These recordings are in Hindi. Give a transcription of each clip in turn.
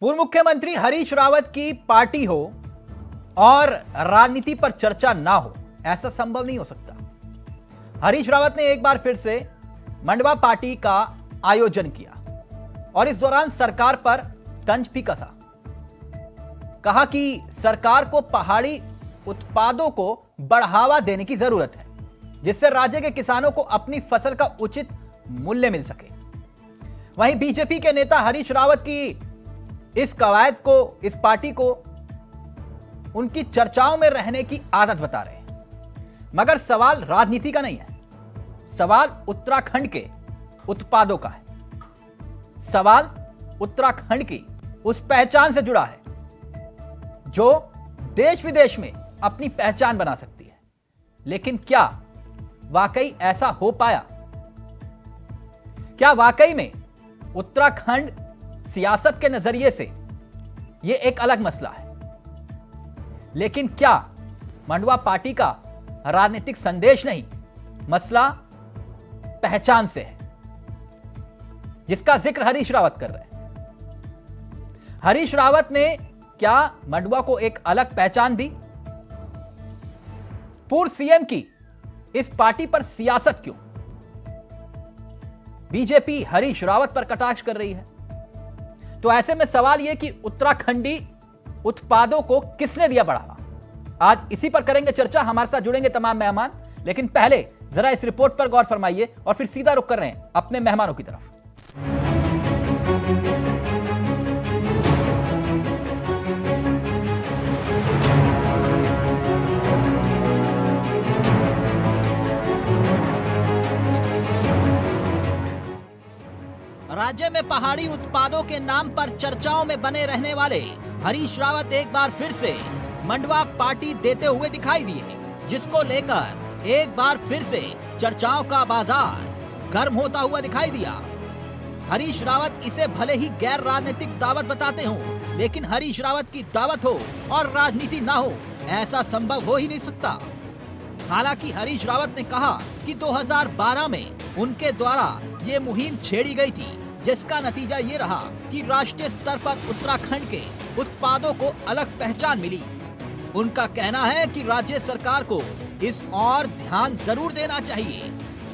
पूर्व मुख्यमंत्री हरीश रावत की पार्टी हो और राजनीति पर चर्चा ना हो, ऐसा संभव नहीं हो सकता। हरीश रावत ने एक बार फिर से मंडवा पार्टी का आयोजन किया और इस दौरान सरकार पर तंज भी कसा। कहा कि सरकार को पहाड़ी उत्पादों को बढ़ावा देने की जरूरत है, जिससे राज्य के किसानों को अपनी फसल का उचित मूल्य मिल सके। वहीं बीजेपी के नेता हरीश रावत की इस कवायद को, इस पार्टी को उनकी चर्चाओं में रहने की आदत बता रहे हैं। मगर सवाल राजनीति का नहीं है, सवाल उत्तराखंड के उत्पादों का है। सवाल उत्तराखंड की उस पहचान से जुड़ा है जो देश विदेश में अपनी पहचान बना सकती है। लेकिन क्या वाकई ऐसा हो पाया? क्या वाकई में उत्तराखंड सियासत के नजरिए से यह एक अलग मसला है? लेकिन क्या मंडवा पार्टी का राजनीतिक संदेश नहीं, मसला पहचान से है, जिसका जिक्र हरीश रावत कर रहे हैं। हरीश रावत ने क्या मंडवा को एक अलग पहचान दी? पूर्व सीएम की इस पार्टी पर सियासत क्यों? बीजेपी हरीश रावत पर कटाक्ष कर रही है। तो ऐसे में सवाल यह कि उत्तराखंडी उत्पादों को किसने दिया बढ़ावा? आज इसी पर करेंगे चर्चा। हमारे साथ जुड़ेंगे तमाम मेहमान, लेकिन पहले जरा इस रिपोर्ट पर गौर फरमाइए और फिर सीधा रुख कर रहे हैं अपने मेहमानों की तरफ। राज्य में पहाड़ी उत्पादों के नाम पर चर्चाओं में बने रहने वाले हरीश रावत एक बार फिर से मंडवा पार्टी देते हुए दिखाई दिए, जिसको लेकर एक बार फिर से चर्चाओं का बाजार गर्म होता हुआ दिखाई दिया। हरीश रावत इसे भले ही गैर राजनीतिक दावत बताते हो, लेकिन हरीश रावत की दावत हो और राजनीति ना हो, ऐसा संभव हो ही नहीं सकता। हालांकि हरीश रावत ने कहा कि 2012 में उनके द्वारा ये मुहिम छेड़ी गई थी, जिसका नतीजा ये रहा कि राष्ट्रीय स्तर पर उत्तराखंड के उत्पादों को अलग पहचान मिली। उनका कहना है कि राज्य सरकार को इस और ध्यान जरूर देना चाहिए,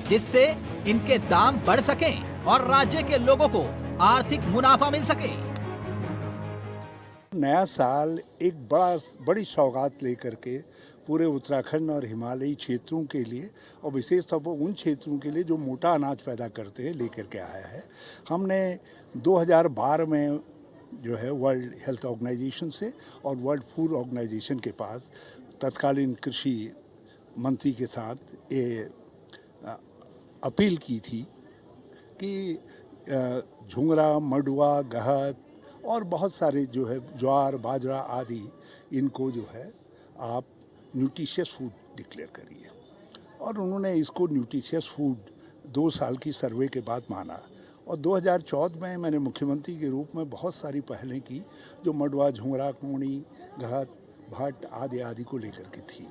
जिससे इनके दाम बढ़ सकें और राज्य के लोगों को आर्थिक मुनाफा मिल सके। नया साल एक बड़ी सौगात लेकर के पूरे उत्तराखंड और हिमालयी क्षेत्रों के लिए और विशेष तौर पर उन क्षेत्रों के लिए जो मोटा अनाज पैदा करते हैं लेकर के आया है। हमने 2012 में जो है वर्ल्ड हेल्थ ऑर्गेनाइजेशन से और वर्ल्ड फूड ऑर्गेनाइजेशन के पास तत्कालीन कृषि मंत्री के साथ ये अपील की थी कि झुंगरा, मंडवा, गहत और बहुत सारे जो है ज्वार, बाजरा आदि, इनको जो है आप न्यूट्रिशियस फूड डिक्लेयर करिए। और उन्होंने इसको न्यूट्रिशियस फूड 2 साल की सर्वे के बाद माना। और 2014 में मैंने मुख्यमंत्री के रूप में बहुत सारी पहलें की जो मंडवा, झुंगरा, कोणी, गहत, भट्ट आदि आदि को लेकर के थी।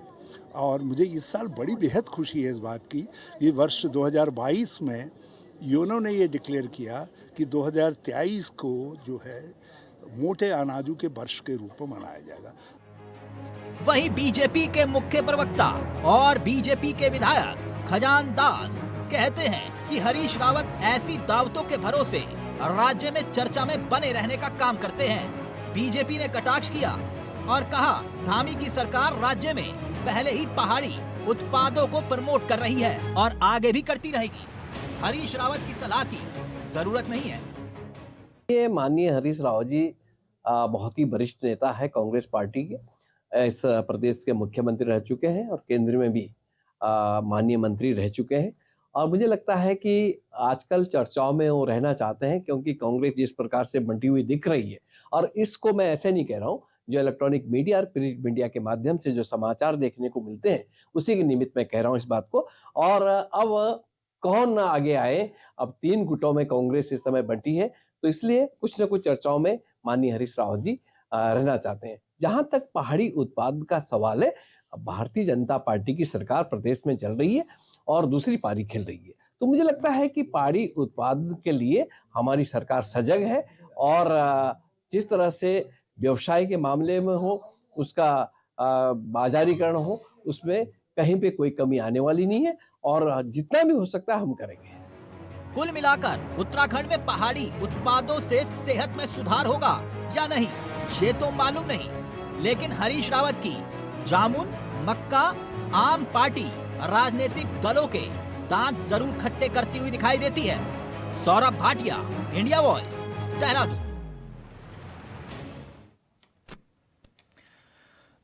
और मुझे इस साल बड़ी बेहद खुशी है इस बात की कि वर्ष 2022 में यूनो ने ये डिक्लेयर किया कि 2023 को जो है मोटे अनाजों के वर्ष के रूप में मनाया जाएगा। वहीं बीजेपी के मुख्य प्रवक्ता और बीजेपी के विधायक खजान दास कहते हैं कि हरीश रावत ऐसी दावतों के भरोसे राज्य में चर्चा में बने रहने का काम करते हैं। बीजेपी ने कटाक्ष किया और कहा धामी की सरकार राज्य में पहले ही पहाड़ी उत्पादों को प्रमोट कर रही है और आगे भी करती रहेगी। हरीश रावत की सलाह की जरूरत नहीं है। ये माननीय हरीश रावत जी बहुत ही वरिष्ठ नेता है कांग्रेस पार्टी के। इस प्रदेश के मुख्यमंत्री रह चुके हैं और केंद्र में भी माननीय मंत्री रह चुके हैं। और मुझे लगता है कि आजकल चर्चाओं में वो रहना चाहते हैं, क्योंकि कांग्रेस जिस प्रकार से बंटी हुई दिख रही है, और इसको मैं ऐसे नहीं कह रहा हूँ, जो इलेक्ट्रॉनिक मीडिया और प्रिंट मीडिया के माध्यम से जो समाचार देखने को मिलते हैं उसी के निमित्त मैं कह रहा हूँ इस बात को। और अब कौन आगे आए, अब 3 गुटों में कांग्रेस इस समय बंटी है, तो इसलिए कुछ न कुछ चर्चाओं में माननीय हरीश रावत जी रहना चाहते हैं। जहां तक पहाड़ी उत्पाद का सवाल है, भारतीय जनता पार्टी की सरकार प्रदेश में चल रही है और दूसरी पारी खेल रही है। तो मुझे लगता है कि पहाड़ी उत्पाद के लिए हमारी सरकार सजग है और जिस तरह से व्यवसाय के मामले में हो, उसका बाजारीकरण हो, उसमें कहीं पे कोई कमी आने वाली नहीं है और जितना भी हो सकता है हम करेंगे। कुल मिलाकर उत्तराखंड में पहाड़ी उत्पादों से सेहत में सुधार होगा या नहीं, ये तो मालूम नहीं, लेकिन हरीश रावत की जामुन, मक्का, आम पार्टी राजनीतिक दलों के दांत जरूर खट्टे करती हुई दिखाई देती है। Saurabh Bhatia, India voice, Dehradun.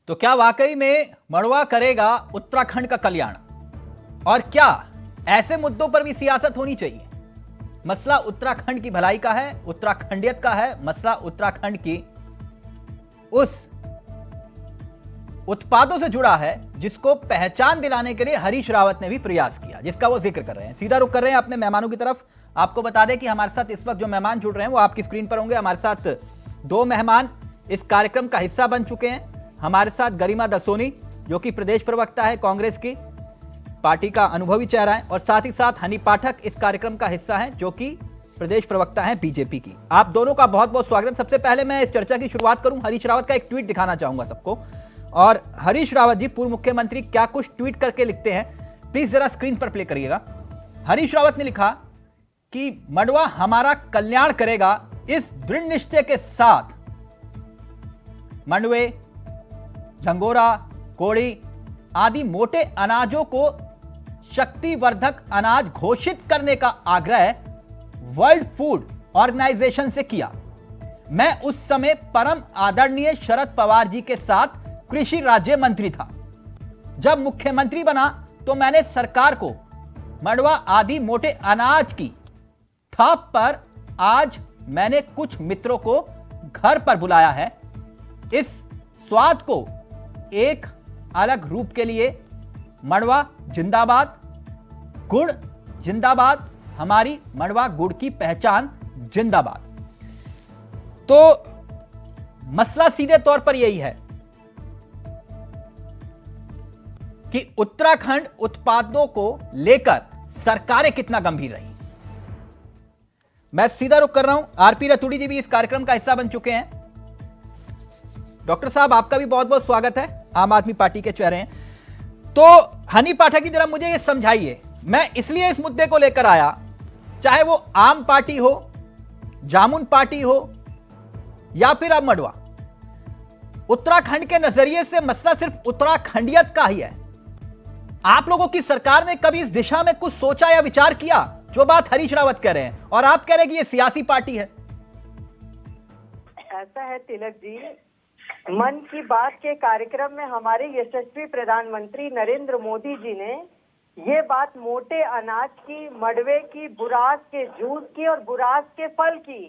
तो क्या वाकई में मड़वा करेगा उत्तराखंड का कल्याण? और क्या ऐसे मुद्दों पर भी सियासत होनी चाहिए? मसला उत्तराखंड की भलाई का है, उत्तराखंडियत का है, मसला उत्तराखंड की उस उत्पादों से जुड़ा है जिसको पहचान दिलाने के लिए हरीश रावत ने भी प्रयास किया, जिसका वो जिक्र कर रहे हैं। सीधा रुख कर रहे हैं अपने मेहमानों की तरफ। आपको बता दें कि हमारे साथ इस वक्त जो मेहमान जुड़ रहे हैं वो आपकी स्क्रीन पर होंगे। हमारे साथ दो मेहमान इस कार्यक्रम का हिस्सा बन चुके हैं। हमारे साथ गरिमा दसोनी, जो कि प्रदेश प्रवक्ता है कांग्रेस की, पार्टी का अनुभवी चेहरा है, और साथ ही साथ हनी पाठक इस कार्यक्रम का हिस्सा है, जो कि प्रदेश प्रवक्ता है बीजेपी की। आप दोनों का बहुत बहुत स्वागत। सबसे पहले मैं इस चर्चा की शुरुआत करूं, हरीश रावत का एक ट्वीट दिखाना चाहूंगा सबको। और हरीश रावत जी, पूर्व मुख्यमंत्री, क्या कुछ ट्वीट करके लिखते हैं, प्लीज जरा स्क्रीन पर प्ले करिएगा। हरीश रावत ने लिखा कि मंडवा हमारा कल्याण करेगा, इस दृढ़ निश्चय के साथ मंडवे, झंगोरा, कोड़ी आदि मोटे अनाजों को शक्तिवर्धक अनाज घोषित करने का आग्रह वर्ल्ड फूड ऑर्गेनाइजेशन से किया। मैं उस समय परम आदरणीय शरद पवार जी के साथ कृषि राज्य मंत्री था। जब मुख्यमंत्री बना तो मैंने सरकार को मंडवा आदि मोटे अनाज की थाप पर आज मैंने कुछ मित्रों को घर पर बुलाया है। इस स्वाद को एक अलग रूप के लिए मंडवा जिंदाबाद, गुड़ जिंदाबाद, हमारी मंडवा गुड़ की पहचान जिंदाबाद। तो मसला सीधे तौर पर यही है कि उत्तराखंड उत्पादों को लेकर सरकारें कितना गंभीर रही। मैं सीधा रुख कर रहा हूं, आरपी रतूड़ी जी भी इस कार्यक्रम का हिस्सा बन चुके हैं। डॉक्टर साहब, आपका भी बहुत बहुत स्वागत है, आम आदमी पार्टी के चेहरे हैं। तो हनी पाठक जी, जरा मुझे ये समझाइए, मैं इसलिए इस मुद्दे को लेकर आया, चाहे वो आम पार्टी हो, जामुन पार्टी हो या फिर अब मंडवा, उत्तराखंड के नजरिए से मसला सिर्फ उत्तराखंडियत का ही है। आप लोगों की सरकार ने कभी इस दिशा में कुछ सोचा या विचार किया, जो बात हरीश रावत कह रहे हैं, और आप कह रहे हैं कि ये सियासी पार्टी है? ऐसा है तिलक जी, मन की बात के कार्यक्रम में हमारे यशस्वी प्रधानमंत्री नरेंद्र मोदी जी ने ये बात मोटे अनाज की, मडवे की, बुरास के जूस की और बुरास के फल की,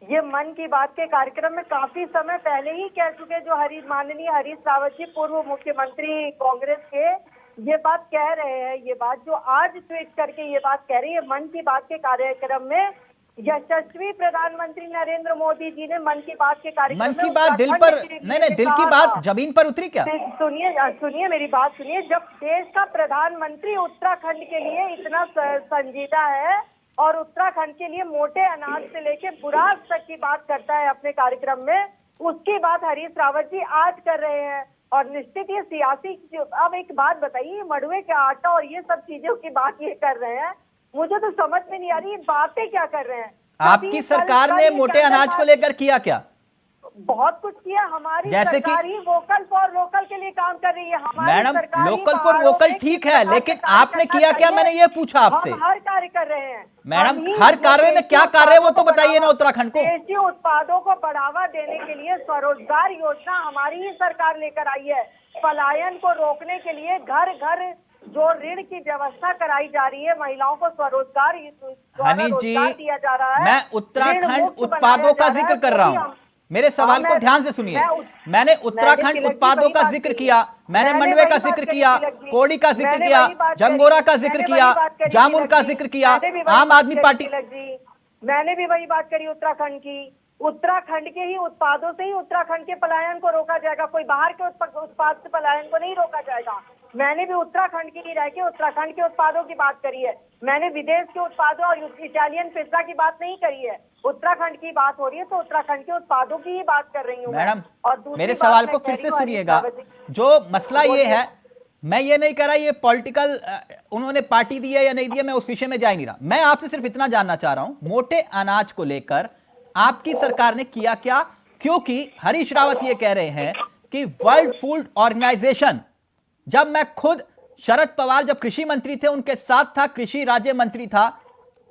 ये मन की बात के कार्यक्रम में काफी समय पहले ही कह चुके। जो माननीय हरीश रावत जी, पूर्व मुख्यमंत्री कांग्रेस के, ये बात कह रहे हैं, ये बात जो आज ट्वीट करके ये बात कह रही है, मन की बात के कार्यक्रम में यशस्वी प्रधानमंत्री नरेंद्र मोदी जी ने मन की बात के कार्यक्रम मन की बात दिल पर नहीं, दिल की बात जमीन पर उतरी क्या? सुनिए मेरी बात सुनिए। जब देश का प्रधानमंत्री उत्तराखंड के लिए इतना संजीदा है और उत्तराखंड के लिए मोटे अनाज से लेके बुरास तक की बात करता है अपने कार्यक्रम में, उसकी बात हरीश रावत जी आज कर रहे हैं। और निश्चित ये सियासी, अब एक बात बताइए, मड़ुए का आटा और ये सब चीजों की बात ये कर रहे हैं, मुझे तो समझ में नहीं आ रही ये बातें क्या कर रहे हैं। आपकी सरकार ने मोटे अनाज को लेकर किया क्या? बहुत कुछ किया। हमारी जैसे सरकार ही वोकल फॉर लोकल के लिए काम कर रही है। हमारी मैडम, सरकार ही लोकल फॉर पहाड़ों वोकल में ठीक किस है, प्रकार लेकिन से काम आपने करना किया क्या, चाहिए। मैंने ये पूछा आपसे। हम हर कार्य कर रहे हैं मैडम, हम ही हर कार्य में क्या कार्य है वो तो बताइए ना उत्तराखंड को। देशी उत्पादों को बढ़ावा देने के लिए स्वरोजगार योजना हमारी ही सरकार लेकर आई है। पलायन को रोकने के लिए घर घर जो ऋण की व्यवस्था कराई जा रही है, महिलाओं को स्वरोजगार हनी जी, दिया जा रहा है। मैं उत्तराखंड उत्पादों का जिक्र कर रहा हूँ। मेरे सवाल को ध्यान से सुनिए। मैंने उत्तराखंड उत्पादों का जिक्र किया, मैंने मंडवे का जिक्र किया, कोड़ी का जिक्र किया, जंगोरा का जिक्र किया, जामुन का जिक्र किया, आम आदमी पार्टी। मैंने भी वही बात करी उत्तराखंड की। उत्तराखंड के ही उत्पादों से ही उत्तराखंड के पलायन को रोका जाएगा, कोई बाहर के उत्पाद से पलायन को नहीं रोका जाएगा। मैंने भी उत्तराखंड के लिए रह के उत्तराखंड के उत्पादों की बात करी है। मैंने विदेश के उत्पादों और इटालियन पिज्जा की बात नहीं करी है। उत्तराखंड की बात हो रही है तो उत्तराखंड के उत्पादों की ही बात कर रही हूँ मैडम, और दूसरी मेरे बात सवाल मैं को कह फिर रही से हूँ, सुनिएगा। हरीश रावत जी, जो मसला ये है, मैं ये नहीं कह रहा ये पॉलिटिकल उन्होंने पार्टी दी है या नहीं दी है, मैं उस विषय में जा ही नहीं रहा। मैं आपसे सिर्फ इतना जानना चाह रहा हूं, मोटे अनाज को लेकर आपकी सरकार ने किया क्या? क्योंकि हरीश रावत ये कह रहे हैं कि वर्ल्ड फूड ऑर्गेनाइजेशन, जब मैं खुद शरद पवार जब कृषि मंत्री थे उनके साथ था, कृषि राज्य मंत्री था,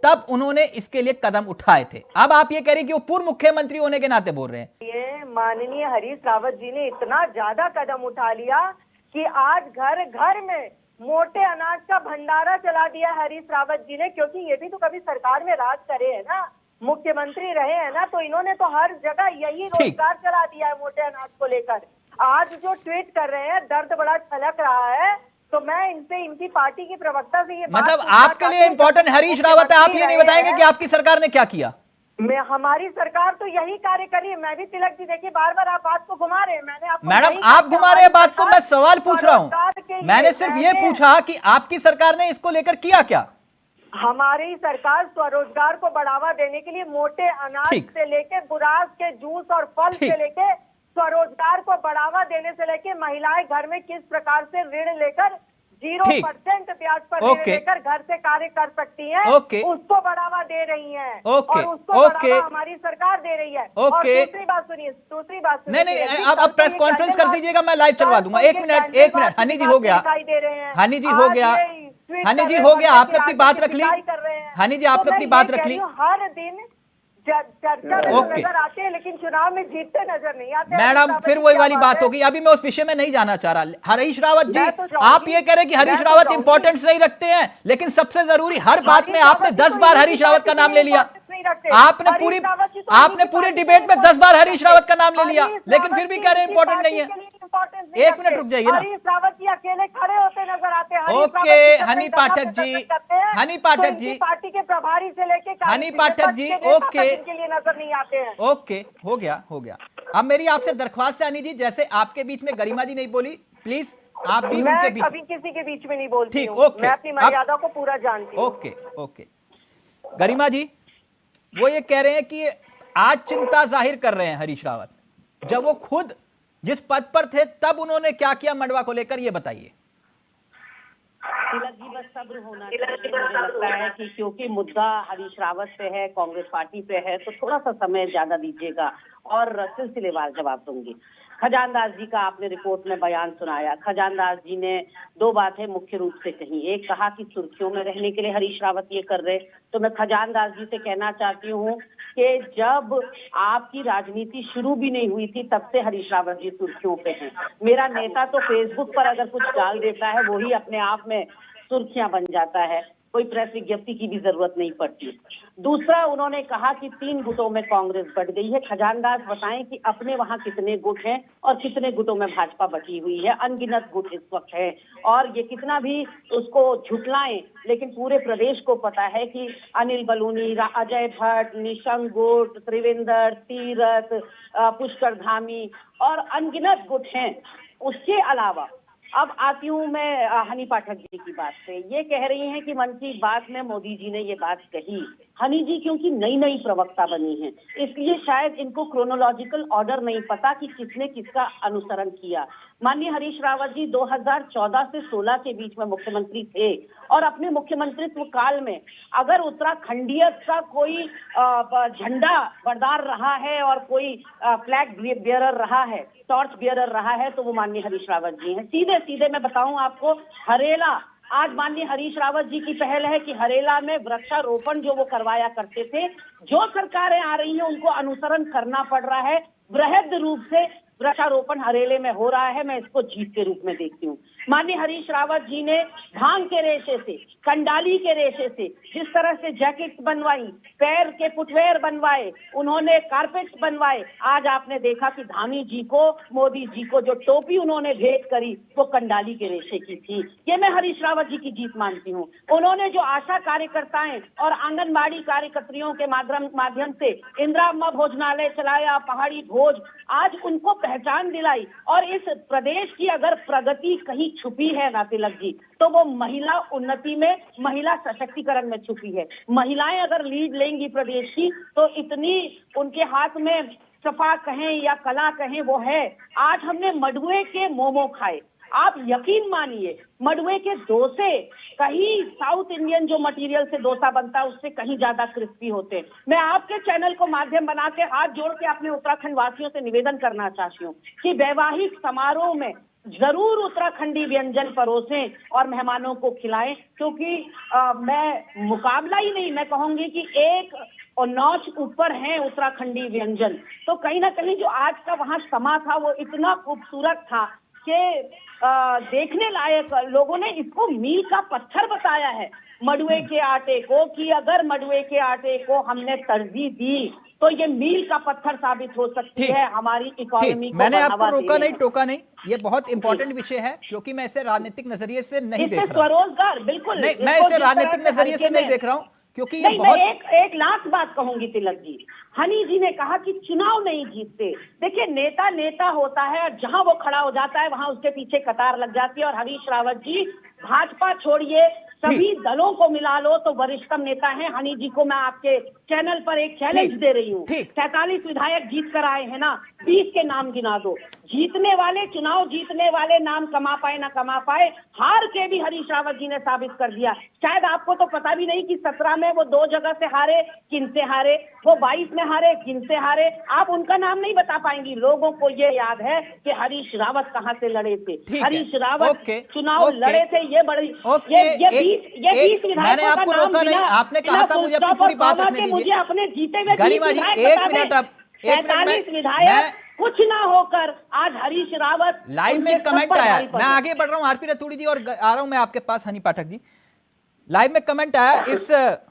तब उन्होंने इसके लिए कदम उठाए थे। अब आप ये कह रहे हैं कि वो पूर्व मुख्यमंत्री होने के नाते बोल रहे हैं। ये माननीय हरीश रावत जी ने इतना ज्यादा कदम उठा लिया कि आज घर घर में मोटे अनाज का भंडारा चला दिया हरीश रावत जी ने, क्योंकि ये भी तो कभी सरकार में राज करे है ना, मुख्यमंत्री रहे हैं ना, तो इन्होंने तो हर जगह यही रोजगार चला दिया है मोटे अनाज को लेकर। आज जो ट्वीट कर रहे हैं, दर्द बड़ा छलक रहा है। तो मैं इनसे, इनकी पार्टी की प्रवक्ता से ये मतलब आपके लिए इंपॉर्टेंट हरीश रावत है, आप ये नहीं बताएंगे कि आपकी सरकार ने क्या किया? हमारी सरकार तो यही कार्य करी है। मैं भी तिलक जी, देखिए बार बार आप बात को घुमा रहे हैं। मैंने आपको मैडम, आप घुमा रहे हैं बात को, मैं सवाल पूछ रहा हूं। मैंने सिर्फ ये पूछा कि आपकी सरकार ने इसको लेकर किया क्या? हमारी सरकार स्वरोजगार को बढ़ावा देने के लिए मोटे अनाज से लेके बुरास के जूस और फल से लेके स्वरोजगार को बढ़ावा देने से लेके महिलाएं घर में किस प्रकार से ऋण लेकर 0% ब्याज पर ऋण लेकर घर से कार्य कर सकती हैं, उसको बढ़ावा दे रही हैं। और उसको बढ़ावा हमारी सरकार दे रही है। और दूसरी बात सुनिए, नहीं, अब प्रेस कॉन्फ्रेंस कर दीजिएगा, मैं लाइव चलवा दूंगा। एक मिनट हनी जी, हो गया, हनी जी हो गया, हनी जी हो गया, आपने अपनी बात रख ली। हनी जी, आपने अपनी बात रख ली। हर दिन चर्चा में नजर आते हैं, लेकिन चुनाव में जीतते नजर नहीं आते। मैडम, फिर वही वाली बात होगी। अभी मैं उस विषय में नहीं जाना चाह रहा। हरीश रावत जी, आप ये कह रहे हैं कि हरीश रावत इंपॉर्टेंस नहीं रखते हैं, लेकिन सबसे जरूरी हर बात में आपने 10 बार हरीश रावत का नाम ले लिया। आपने पूरी डिबेट में 10 बार हरीश रावत का नाम ले लिया, लेकिन फिर भी कह रहे हैं इंपॉर्टेंट नहीं है। एक मिनट रुक जाइए ना। हरीश रावत जी अकेले खड़े होते नजर आते हैं। ओके, हनी पाठक जी, हनी पाठक जी, पार्टी के प्रभारी से लेके हनी पाठक जी, ओके के लिए नजर नहीं आते हैं। ओके, हो गया। अब मेरी आपसे दरख्वास्त है हनी जी, जैसे आपके बीच में गरिमा जी नहीं बोली, प्लीज आप भी उनके बीच। कभी किसी के बीच में नहीं बोलती। ठीक, ओके, मैं अपनी मर्यादा को पूरा जानती हूँ। ओके। गरिमा जी, वो ये कह रहे हैं कि आज चिंता जाहिर कर रहे हैं हरीश रावत, जब वो खुद जिस पद पर थे तब उन्होंने क्या किया मंडवा को लेकर, ये बताइए। तिलक जी, बस सब्र होना चाहिए। मुझे लगता है कि क्योंकि मुद्दा हरीश रावत पे है, कांग्रेस पार्टी पे है, तो थोड़ा सा समय ज्यादा दीजिएगा और सिलसिलेवार जवाब दूंगी। खजानदास जी का आपने रिपोर्ट में बयान सुनाया। खजानदास जी ने 2 बातें मुख्य रूप से कही। एक कहा कि सुर्खियों में रहने के लिए हरीश रावत ये कर रहे, तो मैं खजानदास जी से कहना चाहती हूँ कि जब आपकी राजनीति शुरू भी नहीं हुई थी तब से हरीश रावत जी सुर्खियों पे हैं। मेरा नेता तो फेसबुक पर अगर कुछ डाल देता है वही अपने आप में सुर्खियां बन जाता है, कोई प्रेस विज्ञप्ति की भी जरूरत नहीं पड़ती। दूसरा, उन्होंने कहा कि 3 गुटों में कांग्रेस बट गई है। खजानदास बताएं कि अपने वहां कितने गुट हैं और कितने गुटों में भाजपा बटी हुई है। अनगिनत गुट इस वक्त है, और ये कितना भी उसको झुटलाएं, लेकिन पूरे प्रदेश को पता है कि अनिल बलूनी, अजय भट्ट, निशंक गुट, त्रिवेंद्र, तीरथ, पुष्कर धामी और अनगिनत गुट हैं। उसके अलावा अब आती हूँ मैं हनी पाठक जी की बात पे। ये कह रही हैं कि मन की बात में मोदी जी ने ये बात कही। हनी जी क्योंकि नई प्रवक्ता बनी हैं, इसलिए शायद इनको क्रोनोलॉजिकल ऑर्डर नहीं पता कि किसने किसका अनुसरण किया। माननीय हरीश रावत जी 2014 से 16 के बीच में मुख्यमंत्री थे, और अपने मुख्यमंत्रित्व काल में अगर उत्तराखंडियत का कोई झंडा बरदार रहा है और कोई फ्लैग बियरर रहा है, टॉर्च बियरर रहा है, तो वो माननीय हरीश रावत जी हैं। सीधे मैं बताऊं आपको, हरेला, आज माननीय हरीश रावत जी की पहल है कि हरेला में वृक्षारोपण जो वो करवाया करते थे, जो सरकारें आ रही हैं उनको अनुसरण करना पड़ रहा है। बृहद रूप से वृक्षारोपण हरेले में हो रहा है। मैं इसको जीत के रूप में देखती हूँ। माननीय हरीश रावत जी ने भांग के रेशे से, कंडाली के रेशे से जिस तरह से जैकेट बनवाई, पैर के फुटवेयर बनवाए, उन्होंने कारपेट्स बनवाए। आज आपने देखा कि धामी जी को, मोदी जी को जो टोपी उन्होंने भेंट करी वो कंडाली के रेशे की थी। ये मैं हरीश रावत जी की जीत मानती हूँ। उन्होंने जो आशा कार्यकर्ताएं और आंगनबाड़ी कार्यकर्तियों के माध्यम से इंदिरा अम्मा भोजनालय चलाया, पहाड़ी भोज, आज उनको पहचान दिलाई। और इस प्रदेश की अगर प्रगति कहीं छुपी है ना तिलक जी, तो वो महिला उन्नति में, महिला सशक्तिकरण में छुपी है। महिलाएं अगर लीड लेंगी प्रदेश की तो इतनी उनके हाथ में सफा कहें या कला कहें वो है। आज हमने मडुए के मोमो खाए, आप यकीन मानिए मडुए के डोसे कहीं साउथ इंडियन जो मटेरियल से डोसा बनता है उससे कहीं ज्यादा क्रिस्पी होते हैं। मैं आपके चैनल को माध्यम बना के हाथ जोड़ के अपने उत्तराखंड वासियों से निवेदन करना चाहती हूँ कि वैवाहिक समारोह में जरूर उत्तराखंडी व्यंजन परोसें और मेहमानों को खिलाएं, क्योंकि मैं मुकाबला ही नहीं, मैं कहूंगी कि एक और नौच ऊपर है उत्तराखंडी व्यंजन। तो कहीं ना कहीं जो आज का वहाँ समा था वो इतना खूबसूरत था कि देखने लायक। लोगों ने इसको मील का पत्थर बताया है मडुए के आटे को, कि अगर मडुए के आटे को हमने तरजीह दी तो ये मील का पत्थर साबित हो सकती है हमारी इकोनॉमी को। मैंने आपको रोका नहीं, टोका नहीं, ये बहुत इंपॉर्टेंट विषय है क्योंकि मैं इसे राजनीतिक नजरिए से नहीं देख रहा हूं। स्वरोजगार बिल्कुल नहीं, मैं इसे राजनीतिक नजरिए से नहीं देख रहा हूं क्योंकि ये बहुत मैं एक लास्ट बात कहूंगी तिलक जी। हनी जी ने कहा कि चुनाव नहीं जीतते। देखिए नेता नेता होता है और जहां वो खड़ा हो जाता है वहां उसके पीछे कतार लग जाती है। और हरीश रावत जी भाजपा छोड़िए, सभी दलों को मिला लो तो वरिष्ठतम नेता हैं। हनी जी को मैं आपके चैनल पर एक चैलेंज दे रही हूँ। 47 विधायक जीत कर आए हैं ना, 20 के नाम गिना दो। जीतने वाले, चुनाव जीतने वाले नाम कमा पाए ना कमा पाए, हार के भी हरीश रावत जी ने साबित कर दिया। शायद आपको तो पता भी नहीं कि 17 में वो 2 जगह से हारे, किन से हारे, वो 22 में हारे, किन से हारे, आप उनका नाम नहीं बता पाएंगी। लोगों को ये याद है कि हरीश रावत कहाँ से लड़े थे। हरीश रावत चुनाव लड़े थे। ये बड़ी ये 20 मैंने आपको रोका नहीं, आपने कहा था मुझे अपनी पूरी बात रखने दीजिए। मुझे अपने जीते हुए गरिमा जी एक मिनट, अब 45 विधायक कुछ ना होकर आज हरीश रावत लाइव में कमेंट आया है। मैं आगे बढ़ रहा हूं आरपी रतूड़ी जी और आ रहा हूं मैं आपके पास हनी पाठक जी। लाइव में कमेंट आया, इस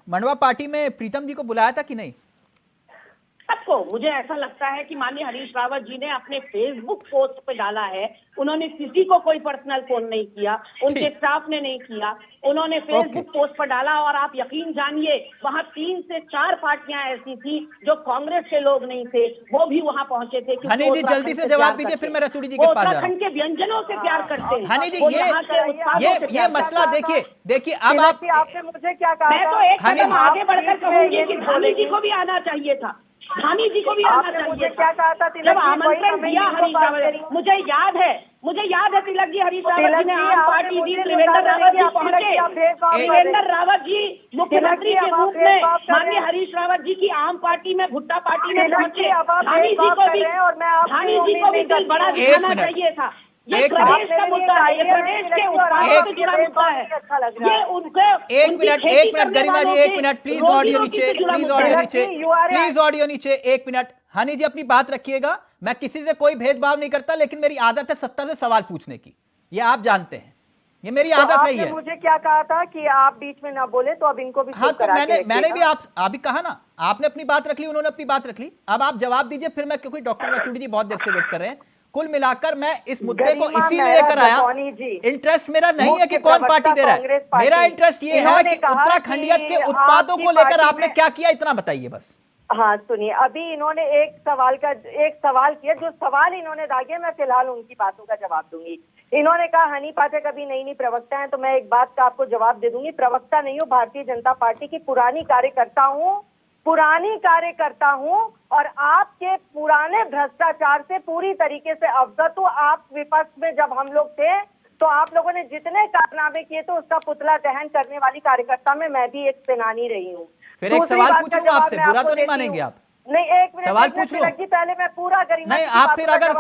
मंडवा पार्टी में प्रीतम जी को बुलाया था कि नहीं? सबको मुझे ऐसा लगता है कि माननीय हरीश रावत जी ने अपने फेसबुक पोस्ट पे डाला है, उन्होंने किसी को कोई पर्सनल फोन नहीं किया, उनके स्टाफ ने नहीं किया, उन्होंने फेसबुक पोस्ट पर डाला। और आप यकीन जानिए वहां 3 से 4 पार्टियां ऐसी थी जो कांग्रेस के लोग नहीं थे, वो भी वहां पहुंचे थे। हनी जी जल्दी से जवाब दीजिए, फिर मैं रतूड़ी जी के पास जा रहा हूं। उत्तराखंड के व्यंजनों से प्यार करते हैं हनी जी। ये मसला देखिए अब आपने मुझे क्या कहा? मैं तो एक कदम आगे बढ़कर कहूंगी कि धानी जी को भी आना चाहिए था, धानी जी को भी आना चाहिए। क्या कहा था जब आमंत्रण दिया हरीश रावत, मुझे याद है तिलक जी, हरीश रावत जी ने आम पार्टी जी त्रिवेंद्र रावत जी पहुंचे। त्रिवेंद्र रावत जी मुख्यमंत्री के रूप में माननीय हरीश रावत जी की आम पार्टी में, भुट्टा पार्टी में पहुंचे। धानी जी को भी दिल बड़ा दिखाना चाहिए था। ये प्रदेश का मुद्दा है, ये प्रदेश के उत्पादों से जुड़ा मुद्दा है। ये उनके एक मिनट गरिमा जी, एक मिनट प्लीज, ऑडियो नीचे, प्लीज ऑडियो नीचे, एक मिनट। हनी जी अपनी बात रखिएगा, मैं किसी से कोई भेदभाव नहीं करता, लेकिन मेरी आदत है सत्ता से सवाल पूछने की, ये आप जानते हैं, ये मेरी आदत नहीं है। मुझे क्या कहा था कि आप बीच में ना बोले, तो अब इनको भी हाँ, तो मैंने भी आप भी कहा ना, आपने अपनी बात रख ली, उन्होंने अपनी बात रख ली, अब आप जवाब दीजिए फिर मैं, क्योंकि डॉक्टर रतूड़ी जी बहुत देर से वेट कर रहे हैं। कुल मिलाकर मैं इस मुद्दे को इसीलिए लेकर आया, इंटरेस्ट मेरा नहीं है कि कौन पार्टी दे रहा है, मेरा इंटरेस्ट ये है कि उत्तराखंडियत के उत्पादों को लेकर आपने क्या किया, इतना बताइए बस। हाँ सुनिए, अभी इन्होंने एक सवाल किया, जो सवाल इन्होंने दागे मैं फिलहाल उनकी बातों का जवाब दूंगी। इन्होंने कहा हनी पाठक अभी नई प्रवक्ता है, तो मैं एक बात का आपको जवाब दे दूंगी। प्रवक्ता नहीं हूँ, भारतीय जनता पार्टी की पुरानी कार्यकर्ता हूँ और आपके पुराने भ्रष्टाचार से पूरी तरीके से अवगत हूँ। आप विपक्ष में जब हम लोग थे तो आप लोगों ने जितने कारनामे किए थे उसका पुतला दहन करने वाली कार्यकर्ता में मैं भी एक सेनानी रही हूँ। फिर एक सवाल पूछूंगा आपसे, बुरा तो नहीं मानेंगे आप? नहीं, एक मिनट सवाल पूछ लो। पहले मैं पूरा गरिमा नहीं, आप फिर अगर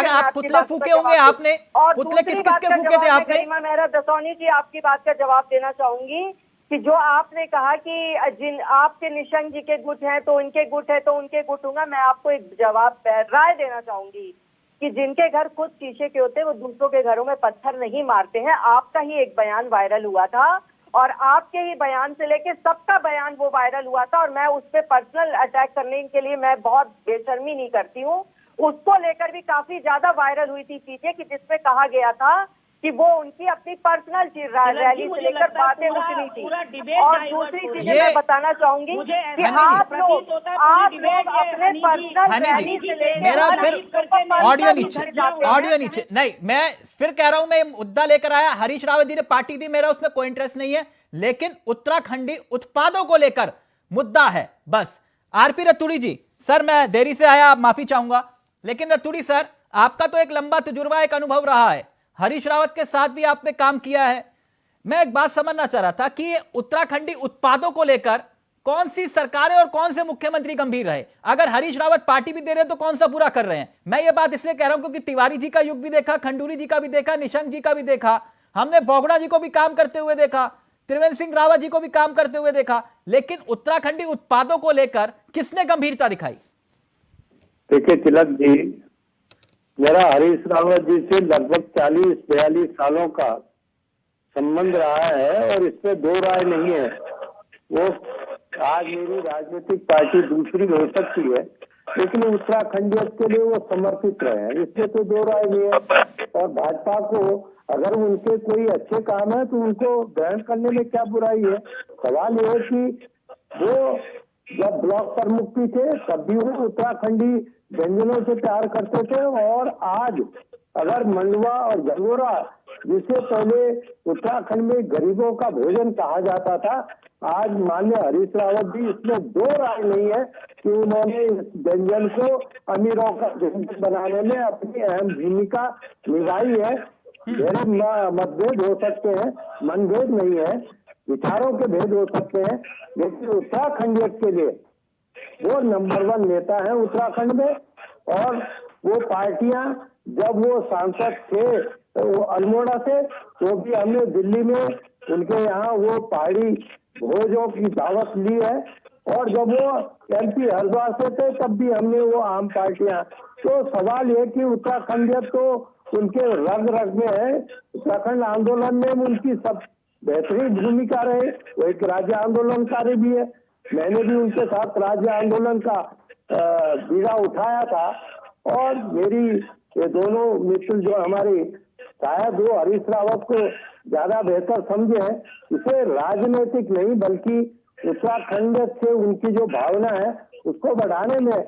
आप पुतले फूके होंगे आपने, पुतले किसके फूके थे आपने? गरिमा मेहरा दसौनी जी, आपकी बात का जवाब देना चाहूंगी कि जो आपने कहा कि जिन आपके निशंक जी के गुट हैं तो उनके गुट है तो उनके गुट हूँ, मैं आपको एक जवाब राय देना चाहूंगी कि जिनके घर खुद शीशे के होते हैं वो दूसरों के घरों में पत्थर नहीं मारते हैं। आपका ही एक बयान वायरल हुआ था और आपके ही बयान से लेके सबका बयान वो वायरल हुआ था और मैं उस पर पर्सनल अटैक करने के लिए मैं बहुत बेशर्मी नहीं करती हूँ। उसको लेकर भी काफी ज्यादा वायरल हुई थी चीजें कि जिसमें कहा गया था कि वो उनकी अपनी पर्सनल रैली से लेकर बातें उठनी थी। और दूसरी चीज मैं बताना चाहूंगी कि आप लोग अपने पर्सनल रैली से लेकर मेरा फिर ऑडियो नीचे नहीं, मैं फिर कह रहा हूं मैं, मुद्दा लेकर आया, हरीश रावत जी ने पार्टी दी, मेरा उसमें कोई इंटरेस्ट नहीं है, लेकिन उत्तराखंडी उत्पादों को लेकर मुद्दा है बस। आरपी रतूड़ी जी, सर मैं देरी से आया, आप माफी चाहूंगा, लेकिन रतूड़ी सर आपका तो एक लंबा तजुर्बा, एक अनुभव रहा है, हरीश रावत के साथ भी आपने काम किया है। मैं एक बात समझना चाह रहा था कि उत्तराखंडी उत्पादों को लेकर कौन सी सरकारें और कौन से मुख्यमंत्री गंभीर रहे? अगर हरीश रावत पार्टी भी दे रहे हैं तो कौन सा पूरा कर रहे हैं? मैं ये बात इसलिए कह रहा हूं क्योंकि तिवारी जी का युग भी देखा, खंडूरी जी का भी देखा, निशंक जी का भी देखा, हमने बोगड़ा जी को भी काम करते हुए देखा, त्रिवेंद्र सिंह रावत जी को भी काम करते हुए देखा, लेकिन उत्तराखंडी उत्पादों को लेकर किसने गंभीरता दिखाई? देखिए तिलक जी, मेरा हरीश रावत जी से लगभग 40-42 सालों का संबंध रहा है और इसमें दो राय नहीं है। वो आज मेरी राजनीतिक पार्टी दूसरी हो सकती है, लेकिन उत्तराखंडियत के लिए वो समर्पित रहे हैं, इसमें तो दो राय नहीं है। और भाजपा को अगर उनके कोई अच्छे काम है तो उनको ग्रहण करने में क्या बुराई है। सवाल ये है कि वो जब ब्लॉक प्रमुख भी थे तब भी वो उत्तराखंडी व्यंजनों से प्यार करते थे, और आज अगर मंडवा और झंगोरा, जिसे पहले उत्तराखंड में गरीबों का भोजन कहा जाता था, आज माननीय हरीश रावत जी, इसमें दो राय नहीं है कि उन्होंने इस व्यंजन को अमीरों का व्यंजन बनाने में अपनी अहम भूमिका निभाई है। मेरे मतभेद हो सकते हैं, मनभेद नहीं है, विचारों के भेद हो सकते हैं, लेकिन उत्तराखंडियत के लिए वो नंबर 1 नेता है उत्तराखंड में। और वो पार्टियां, जब वो सांसद थे वो अल्मोड़ा से, तो भी हमने दिल्ली में उनके यहाँ वो पहाड़ी भोजों की दावत ली है, और जब वो MP हरिद्वार से थे तब भी हमने वो आम पार्टियां। तो सवाल ये कि उत्तराखंडियत तो उनके रग रग में है। उत्तराखंड आंदोलन में उनकी सब बेहतरीन भूमिका रही, वो एक राज्य आंदोलनकारी भी है, मैंने भी उनके साथ राज्य आंदोलन का बीड़ा उठाया था। और मेरी ये दोनों मित्र जो हमारी, शायद वो हरीश रावत को ज्यादा बेहतर समझे हैं, इसे राजनीतिक नहीं बल्कि उत्तराखंड से उनकी जो भावना है उसको बढ़ाने में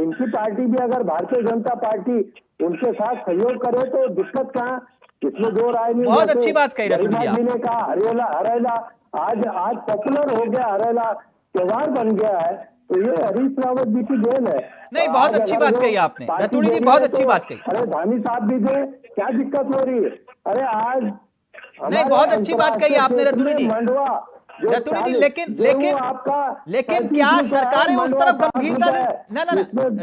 इनकी पार्टी भी, अगर भारतीय जनता पार्टी उनके साथ सहयोग करे तो दिक्कत कहाँ, इसमें दो राय नहीं। बहुत अच्छी बात कही रतूड़ी जी ने कहा हरेला आज पॉपुलर हो गया, हरेला त्योहार बन गया है, तो ये हरीश रावत जी की देन है। नहीं, बहुत अच्छी बात कही आपने रतूड़ी जी, बहुत अच्छी बात कही। अरे धामी साहब भी थे, क्या दिक्कत हो रही है? अरे आज नहीं, बहुत अच्छी बात कही आपने रतूड़ी जी, मंडवा रतूड़ी जी, लेकिन क्या सरकारें उस तरफ गंभीरता से, ना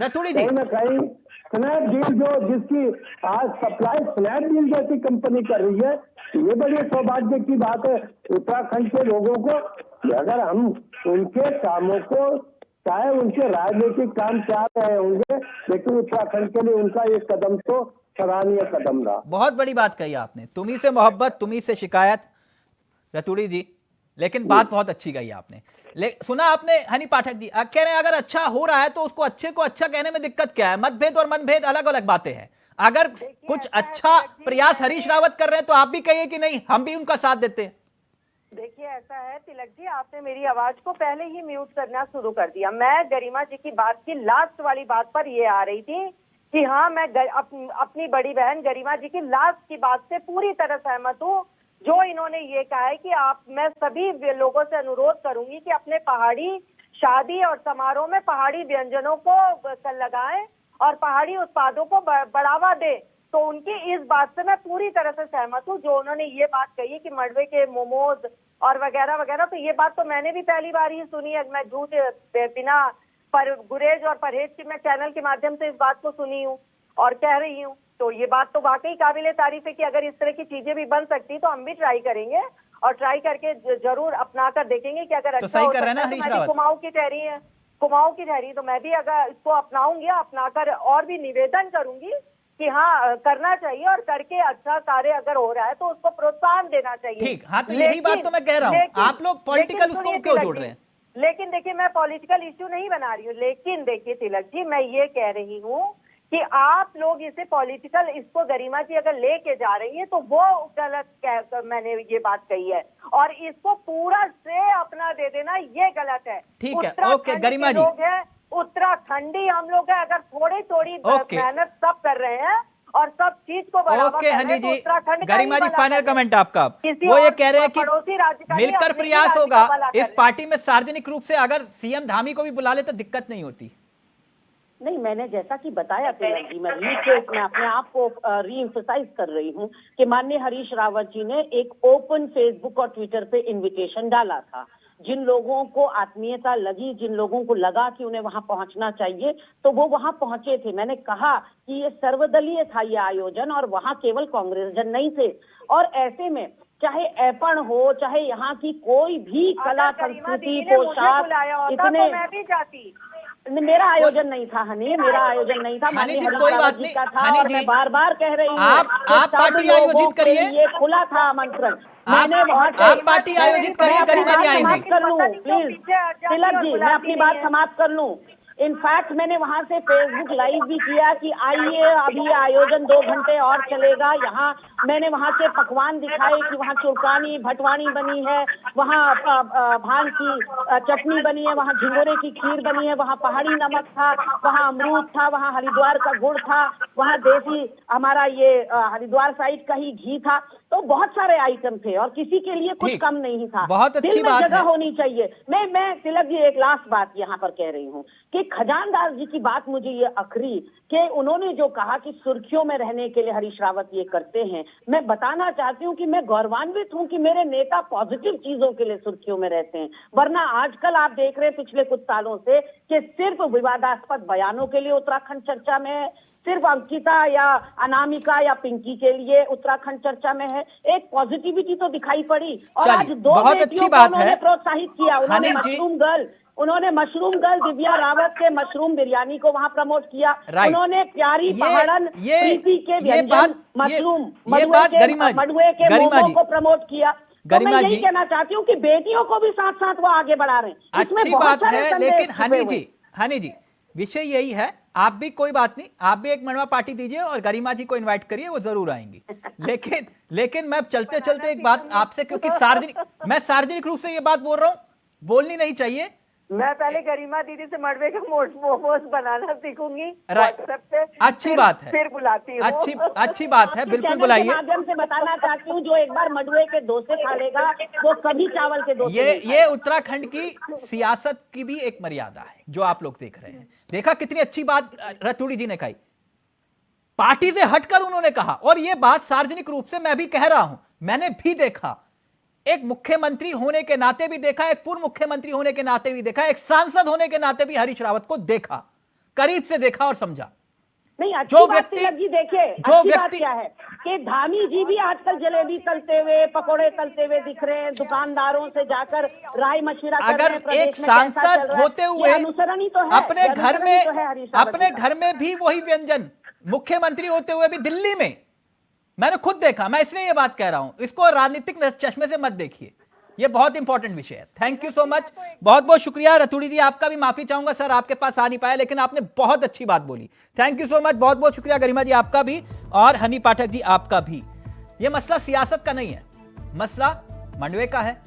रतूड़ी जी, कहीं स्नैपडील जो जिसकी आज सप्लाई स्नैपडील जैसी कंपनी कर रही है, ये बड़ी सौभाग्य की बात है उत्तराखंड के लोगों को कि अगर हम उनके कामों को, चाहे उनके राजनीतिक काम क्या रहे होंगे, लेकिन उत्तराखंड के लिए उनका एक कदम तो सराहनीय कदम रहा। बहुत बड़ी बात कही आपने, तुम्ही से मोहब्बत तुम्ही से शिकायत रतूड़ी जी, लेकिन बात बहुत अच्छी कही आपने। सुना आपने हनी पाठक जी कह रहे हैं अगर अच्छा हो रहा है तो उसको अच्छे को अच्छा कहने में दिक्कत क्या है? मतभेद और मनभेद अलग अलग बातें हैं। अगर कुछ अच्छा प्रयास हरीश रावत कर रहे हैं तो आप भी कहिए कि नहीं, हम भी उनका साथ देते हैं। देखिए ऐसा है तिलक जी, आपने मेरी आवाज को पहले ही म्यूट करना शुरू कर दिया। मैं गरिमा जी की बात की लास्ट वाली बात पर ये आ रही थी कि हाँ, मैं अपनी बड़ी बहन गरिमा जी की लास्ट की बात से पूरी तरह सहमत हूँ, जो इन्होंने ये कहा है कि मैं सभी लोगों से अनुरोध करूंगी कि अपने पहाड़ी शादी और समारोह में पहाड़ी व्यंजनों को लगाएं और पहाड़ी उत्पादों को बढ़ावा दे। तो उनकी इस बात से मैं पूरी तरह से सहमत हूँ, जो उन्होंने ये बात कही कि मडवे के मोमोज और वगैरह वगैरह, तो ये बात तो मैंने भी पहली बार ही सुनी है। मैं झूठ बिना गुरेज और परहेज की मैं चैनल के माध्यम से इस बात को सुनी हूँ और कह रही हूँ। तो ये बात तो वाकई काबिले तारीफ है कि अगर इस तरह की चीजें भी बन सकती तो हम भी ट्राई करेंगे और ट्राई करके जरूर अपना कर देखेंगे कि अगर अच्छा हो सकता है। तो मैं कुमाऊं की ठहरी तो मैं भी अगर इसको अपनाऊंगी, अपनाकर और भी निवेदन करूंगी कि हाँ करना चाहिए, और करके अच्छा कार्य अगर हो रहा है तो उसको प्रोत्साहन देना चाहिए। ठीक, हाँ, तो यही बात तो मैं कह रहा हूँ, आप लोग पॉलिटिकल उसको क्यों जोड़ रहे हैं? लेकिन देखिए, मैं पॉलिटिकल इश्यू नहीं बना रही हूँ, लेकिन देखिए तिलक जी, मैं ये कह रही हूँ कि आप लोग इसे पॉलिटिकल, इसको गरिमा जी अगर लेके जा रही है तो वो गलत मैंने ये बात कही है, और इसको पूरा श्रेय अपना दे देना ये गलत है। ठीक है, ओके गरिमा जी, उत्तराखंडी हम लोग है, अगर थोड़ी थोड़ी मेहनत सब कर रहे हैं और सब चीज को बढ़ावा ओके कर रहे हनी हैं, तो जी, उत्तराखंड का गरिमा ही जी भला फाइनल करें। कमेंट आपका। किसी वो ये और कह रहे हैं कि पड़ोसी राज्य का नहीं, मिलकर अपने ही प्रयास राज्य होगा का भला इस करें। पार्टी में, सार्वजनिक रूप से अगर सीएम धामी को भी बुला ले तो दिक्कत नहीं होती। नहीं, मैंने जैसा कि बताया तिलक जी, मैं अपने आप को री एम्फसाइज कर रही हूँ कि माननीय हरीश रावत जी ने एक ओपन फेसबुक और ट्विटर पे इनविटेशन डाला था। जिन लोगों को आत्मीयता लगी, जिन लोगों को लगा कि उन्हें वहां पहुंचना चाहिए, तो वो वहां पहुंचे थे। मैंने कहा कि ये सर्वदलीय था ये आयोजन, और वहां केवल कांग्रेस जन नहीं थे। और ऐसे में चाहे ऐपण हो, चाहे यहाँ की कोई भी कला संस्कृति पोशाक, इतने मैं भी जाती। मेरा आयोजन नहीं था हनी, मेरा आयोजन नहीं था, हनी माननीय जी, हरीश कोई रावत बात जी नहीं, का था। हनी और जी, मैं बार बार कह रही हूँ आप कि पार्टी सब लोगों आयोजित के करिए। लिए खुला था आमंत्रण। मैंने वहां से आप पार्टी आयोजित करिए, गरिमा जी आएंगी। समाप्त कर लूं प्लीज तिलक जी, मैं अपनी बात समाप्त कर लूं। इनफैक्ट मैंने वहां से फेसबुक लाइव भी किया कि आइए, अभी ये आयोजन 2 घंटे और चलेगा। यहाँ मैंने वहां के पकवान दिखाए कि वहाँ चुरकानी भटवानी बनी है, वहाँ भांग की चटनी बनी है, वहाँ झिंगोरे की खीर बनी है, वहाँ पहाड़ी नमक था, वहाँ अमरूद था, वहाँ हरिद्वार का गुड़ था, वहाँ देसी हमारा ये हरिद्वार साइड का ही घी था। तो बहुत सारे आइटम थे और किसी के लिए कुछ ठीक, कम नहीं था। बहुत अच्छी दिल में बात जगह है। होनी चाहिए। मैं तिलक जी एक लास्ट बात यहाँ पर कह रही हूँ कि खजानदार जी की बात मुझे ये अखरी कि उन्होंने जो कहा कि सुर्खियों में रहने के लिए हरीश रावत ये करते हैं। मैं बताना चाहती हूँ कि मैं गौरवान्वित हूँ कि मेरे नेता पॉजिटिव चीजों के लिए सुर्खियों में रहते हैं, वरना आजकल आप देख रहे हैं पिछले कुछ सालों से कि सिर्फ विवादास्पद बयानों के लिए उत्तराखंड चर्चा में है, सिर्फ अंकिता या अनामिका या पिंकी के लिए उत्तराखंड चर्चा में है। एक पॉजिटिविटी तो दिखाई पड़ी। और आज 2 बहुत बेटियों अच्छी को बात उन्होंने है। प्रोत्साहित किया। उन्होंने हनी जी, मशरूम गर्ल दिव्या रावत के मशरूम बिरयानी को वहां प्रमोट किया। राइट। उन्होंने प्यारी पहाड़न ये प्रीति के ये व्यंजन बात मशरूम ये बात गरिमा मडुए के गरिमा मोमो जी, को प्रमोट किया। तो गरिमा मैं यही जी, कहना चाहती हूँ कि बेटियों को भी साथ साथ वो आगे बढ़ा रहे हैं। इसमें अच्छी बहुत बात सारे है। संदेश लेकिन छुपे हुए हैं। हनी जी विषय यही है, आप भी कोई बात नहीं, आप भी एक मनवा पार्टी दीजिए और गरिमा जी को इनवाइट करिए, वो जरूर आएंगी। लेकिन मैं चलते चलते एक बात आपसे, क्योंकि मैं सार्वजनिक रूप से ये बात बोल रहा हूं, बोलनी नहीं चाहिए। मैं पहले गरिमा दीदी से मडवे का मोमोज बनाना सीखूंगी WhatsApp पे। अच्छी बात है, फिर बुलाती हूँ। अच्छी बात है, बिल्कुल चैनल बुलाइए। के माध्यम से बताना चाहती हूँ, जो एक बार मडुए के डोसे खा लेगा वो कभी चावल के डोसे नहीं ये उत्तराखंड की सियासत की भी एक मर्यादा है जो आप लोग देख रहे हैं। देखा कितनी अच्छी बात रतूड़ी जी ने कही, पार्टी से हटकर उन्होंने कहा, और ये बात सार्वजनिक रूप से मैं भी कह रहा हूं। मैंने भी देखा, एक मुख्यमंत्री होने के नाते भी देखा, एक पूर्व मुख्यमंत्री होने के नाते भी देखा, एक सांसद होने के नाते भी हरीश रावत को देखा, करीब से देखा और समझा। नहीं, अच्छी जो बात व्यक्ति- तिलक जी देखे, जो अच्छी बात व्यक्ति- क्या है कि धामी जी भी आजकल जलेबी तलते हुए, पकोड़े तलते हुए दिख रहे हैं, दुकानदारों से जाकर राय मशविरा कर रहे अगर हैं प्रदेश एक में कैसा चल सांसद रहा है। होते ये हुए अनुसरण ही तो है, अपने ये घर अनुसरण में ही तो है हरीश रावत जी का। भी वही व्यंजन, मुख्यमंत्री होते हुए भी दिल्ली में, मैंने खुद देखा। मैं इसलिए ये बात कह रहा हूं, इसको राजनीतिक चश्मे से मत देखिए, ये बहुत इंपॉर्टेंट विषय है। थैंक यू सो मच, बहुत बहुत शुक्रिया रतूड़ी जी, आपका भी माफी चाहूंगा सर, आपके पास आ नहीं पाया, लेकिन आपने बहुत अच्छी बात बोली। थैंक यू सो मच, बहुत बहुत शुक्रिया गरिमा जी आपका भी, और हनी पाठक जी आपका भी। यह मसला सियासत का नहीं है, मसला मंडवे का है,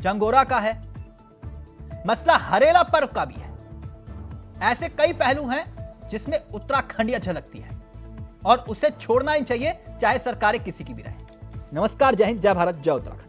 जंगोरा का है, मसला हरेला पर्व का भी है। ऐसे कई पहलू हैं जिसमें उत्तराखंडिया झलकती है, और उसे छोड़ना ही चाहिए, चाहे सरकारें किसी की भी रहे। नमस्कार, जय हिंद, जय भारत, जय उत्तराखंड।